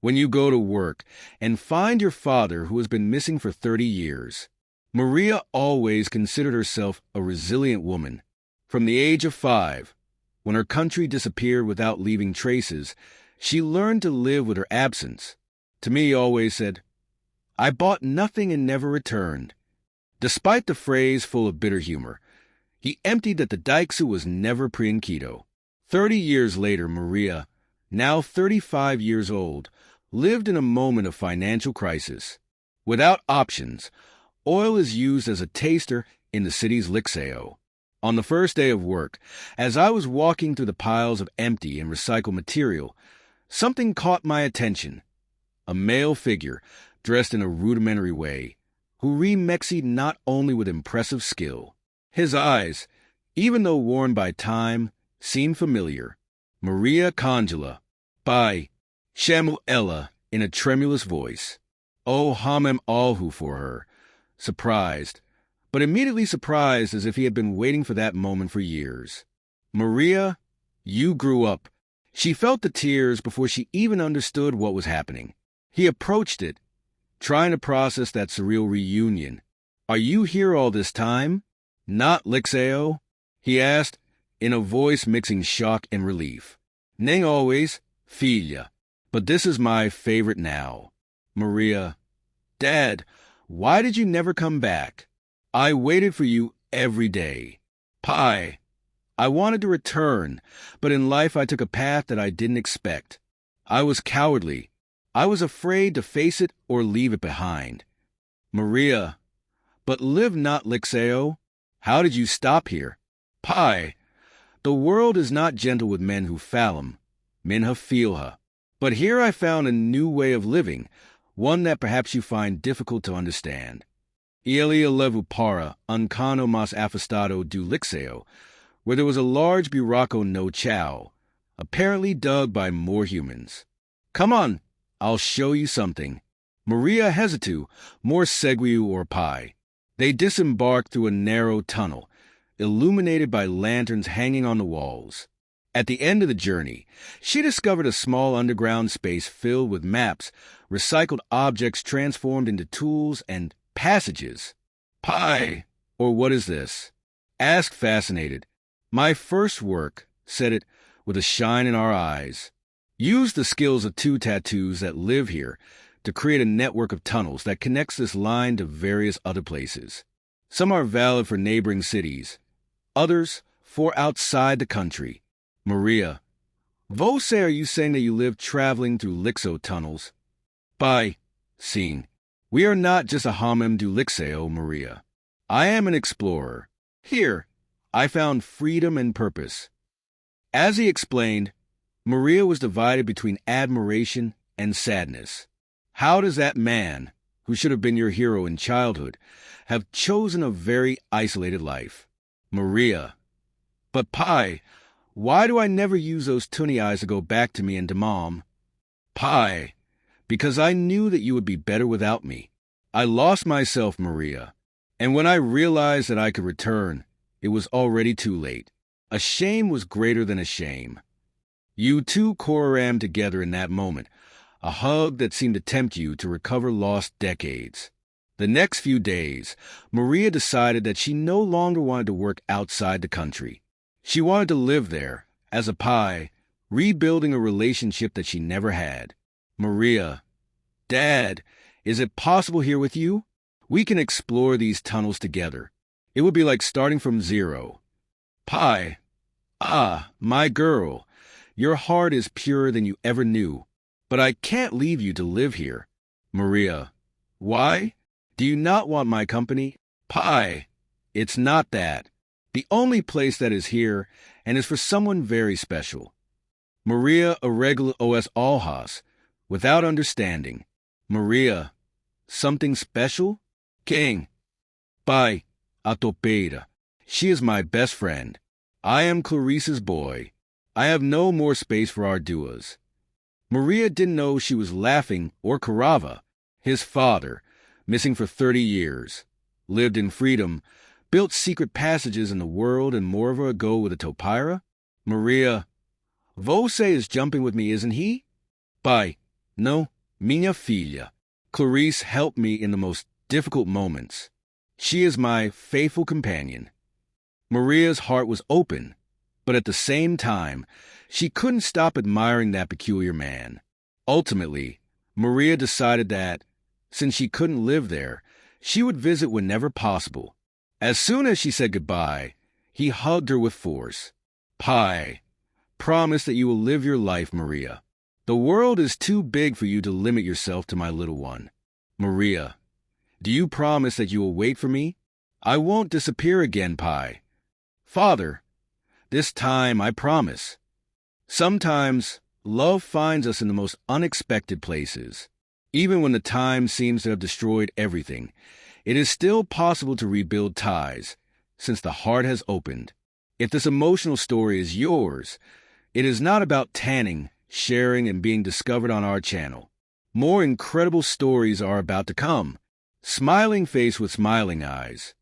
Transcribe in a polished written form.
when you go to work and find your father who has been missing for 30 years. Maria always considered herself a resilient woman. From the age of 5, when her country disappeared without leaving traces, she learned to live with her absence. To me, he always said, "I bought nothing and never returned." Despite the phrase full of bitter humor, he emptied that the Daiksu was never pre-Enkidu. 30 years later, Maria, now 35 years old, lived in a moment of financial crisis. Without options, oil is used as a taster in the city's Liceo. On the first day of work, as I was walking through the piles of empty and recycled material, something caught my attention. A male figure, dressed in a rudimentary way, who remexied not only with impressive skill. His eyes, even though worn by time, seemed familiar. Maria Conjula, by Shamuella, in a tremulous voice. Oh, hamem alhu for her, surprised, but immediately surprised as if he had been waiting for that moment for years. "Maria, you grew up." She felt the tears before she even understood what was happening. He approached it, trying to process that surreal reunion. "Are you here all this time? Not Liceo?" he asked, in a voice mixing shock and relief. "Nem always, filha, but this is my favorite now." Maria, "Dad, why did you never come back? I waited for you every day." "Pai, I wanted to return, but in life I took a path that I didn't expect. I was cowardly. I was afraid to face it or leave it behind." Maria, "But live not Liceo. How did you stop here?" "Pai, the world is not gentle with men who falam, minha filha. But here I found a new way of living, one that perhaps you find difficult to understand. Ele levo para um cano mas afastado do Liceo, where there was a large buraco no chao, apparently dug by more humans. Come on, I'll show you something." Maria hesitu, more seguiu or pai. They disembarked through a narrow tunnel, illuminated by lanterns hanging on the walls. At the end of the journey, she discovered a small underground space filled with maps, recycled objects transformed into tools, and passages. "Pai, or what is this?" asked fascinated. "My first work," said it with a shine in our eyes. "Use the skills of 2 tattoos that live here to create a network of tunnels that connects this line to various other places. Some are valid for neighboring cities, others for outside the country." Maria, "Você, are you saying that you live traveling through Lixo tunnels?" "Pai, sim. We are not just a hamem do Lixeo, Maria. I am an explorer. Here, I found freedom and purpose." As he explained, Maria was divided between admiration and sadness. How does that man, who should have been your hero in childhood, have chosen a very isolated life? Maria, "But Pai, why do I never use those tunny eyes to go back to me and to Mom?" "Pai, because I knew that you would be better without me. I lost myself, Maria, and when I realized that I could return, it was already too late. A shame was greater than a shame." You two coram together in that moment, a hug that seemed to tempt you to recover lost decades. The next few days, Maria decided that she no longer wanted to work outside the country. She wanted to live there, as a Pai, rebuilding a relationship that she never had. Maria, "Dad, is it possible here with you? We can explore these tunnels together. It would be like starting from zero." Pai, "Ah, my girl, your heart is purer than you ever knew, but I can't leave you to live here." Maria, "Why? Do you not want my company?" Pai, "It's not that. The only place that is here, and is for someone very special." Maria irregular os alhas, without understanding. Maria, "Something special?" King, "Pai, a topeira. She is my best friend. I am Clarice's boy. I have no more space for our duas." Maria didn't know she was laughing or Carava, his father, missing for 30 years, lived in freedom, built secret passages in the world, and moreover go with a topeira. Maria, "Você is jumping with me, isn't he?" Pai, "No, Minha filha, Clarice helped me in the most difficult moments. She is my faithful companion. Maria's heart was open, but at the same time, she couldn't stop admiring that peculiar man. Ultimately, Maria decided that, since she couldn't live there, she would visit whenever possible. As soon as she said goodbye, he hugged her with force. Pai, promise that you will live your life, Maria. The world is too big for you to limit yourself to my little one. Maria, do you promise that you will wait for me? I won't disappear again, Pai. Father, this time I promise. Sometimes, love finds us in the most unexpected places. Even when the time seems to have destroyed everything, it is still possible to rebuild ties, since the heart has opened. If this emotional story is yours, it is not about tanning, sharing, and being discovered on our channel. More incredible stories are about to come. Smiling face with smiling eyes.